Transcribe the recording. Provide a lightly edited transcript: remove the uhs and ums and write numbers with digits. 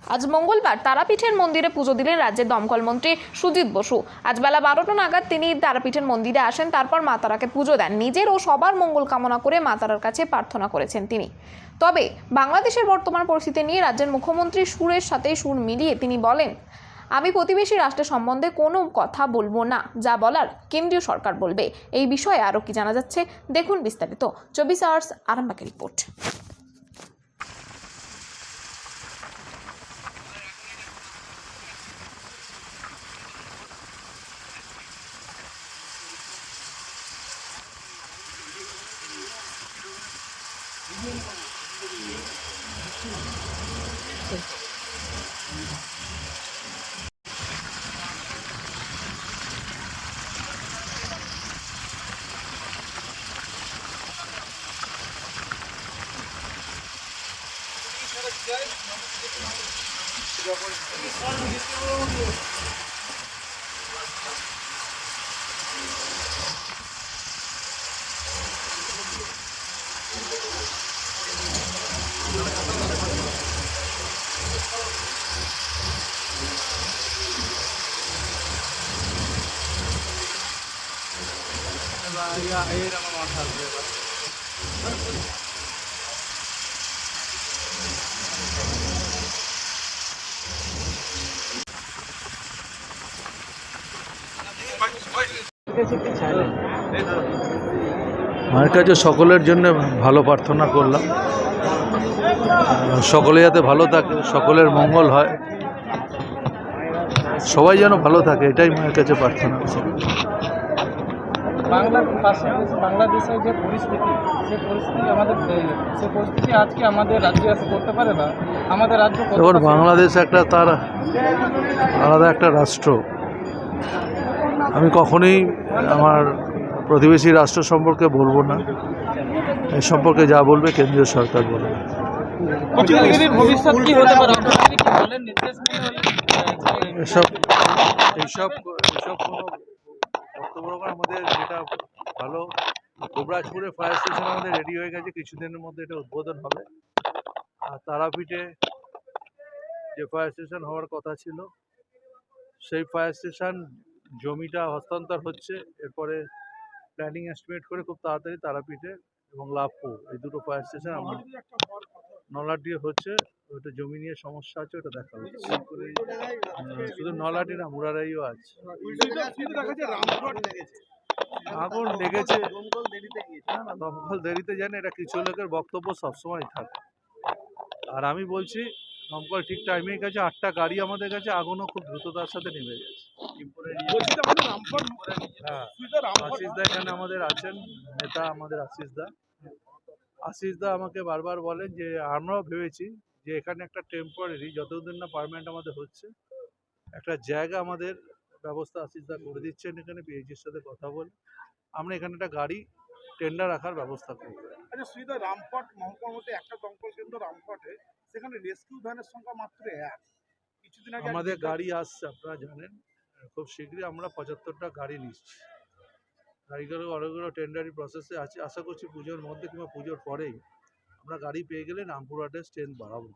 আজ মঙ্গলবার তারাপীঠের মন্দিরে পুজো দিলেন রাজ্যের দমকল মন্ত্রী সুজিত বসু। আজ বেলা 12টা নাগাদ তিনি তারাপীঠের মন্দিরে আসেন, তারপর মা তারাকে পুজো দেন। নিজের ও সবার মঙ্গল কামনা করে মা তারার কাছে প্রার্থনা করেছেন তিনি। তবে বাংলাদেশের বর্তমান পরিস্থিতি নিয়ে রাজ্যের মুখ্যমন্ত্রী সুরের সাথে সুর মিলিয়ে তিনি বলেন, আমি প্রতিবেশী রাষ্ট্রের সম্বন্ধে কোনো কথা বলবো না, যা বলার কেন্দ্রীয় সরকার বলবে। এই বিষয়ে আরও কি জানা যাচ্ছে দেখুন বিস্তারিত 24 আওয়ার্স আরামবাগের রিপোর্ট। মায়ের কাছে সকলের জন্য ভালো প্রার্থনা করলাম, সকলে যাতে ভালো থাকে, সকলের মঙ্গল হয়, সবাই যেন ভালো থাকে, এটাই মায়ের কাছে প্রার্থনা। বাংলাদেশের যে পরিস্থিতি, সেই পরিস্থিতি আজকে আমাদের রাজ্যে এসে করতে পারে না। আমাদের রাজ্য এবার বাংলাদেশ একটা তার আলাদা একটা রাষ্ট্র। আমি কখনোই আমার প্রতিবেশী রাষ্ট্র সম্পর্কে বলবো না, এই সম্পর্কে যা বলবে কেন্দ্রীয় সরকার বলবে। ভবিষ্যৎ কি হতে পারে? এসব এইসব এইসব কোনো বক্তব্য আমাদের যেটা ভালো, গোবরাজপুরে ফায়ার স্টেশন আমাদের রেডি হয়ে গেছে, কিছুদিনের মধ্যে এটা উদ্বোধন হবে। আর তারাপীঠে যে ফায়ার স্টেশন হওয়ার কথা ছিল, সেই ফায়ার স্টেশন জমিটা হস্তান্তর হচ্ছে। এরপরে প্ল্যানিং এস্টিমেট করে খুব তাড়াতাড়ি তারাপীঠে এবং লাভপুর এই দুটো ফায়ার স্টেশন আমার নলাড্ডিও হচ্ছে। ওটা জমি নিয়ে সমস্যা আছে, ওটা দেখা হচ্ছে। শুধু নলাড্ডি না, মুরারাইও আছে। আগুন লেগেছে না, দমকল দেরিতে জানে, এটা কিছু লোকের বক্তব্য সবসময় থাকে। আর আমি বলছি দমকল ঠিক টাইমেই গেছে, 8টা গাড়ি আমাদের কাছে, আগুনও খুব দ্রুততার সাথে নেমে গেছে। হ্যাঁ, আশিস দা এখানে আমাদের আছেন, নেতা আমাদের আশিস দা আমাকে বারবার বলেন যে আমরাও ভেবেছি যে এখানে একটা টেম্পোরারি, যতদিন না পার্মানেন্ট আমাদের হচ্ছে, একটা জায়গা আমাদের ব্যবস্থা আশিস দা করে দিচ্ছেন। এখানে পিএইচির সাথে কথা বলে আমরা এখানে একটা গাড়ি টেন্ডার রাখার ব্যবস্থা করব। আচ্ছা সুবিধা, রামপাট মহকুমার মধ্যে একটা দমকল কেন্দ্র রামপাটে, সেখানে রেস্কিউ ভ্যানের সংখ্যা মাত্র 1। কিছুদিন আগে আমাদের গাড়ি আসছে, আপনারা জানেন, খুব শীঘ্রই আমরা 75টা গাড়ি নিচ্ছি। গাড়িগুলো অনেকগুলো টেন্ডারি প্রসেসে আছে, আশা করছি পুজোর মধ্যে কিংবা পুজোর পরেই আমরা গাড়ি পেয়ে গেলে রামপুরহাটের স্ট্রেংথ বাড়াবো।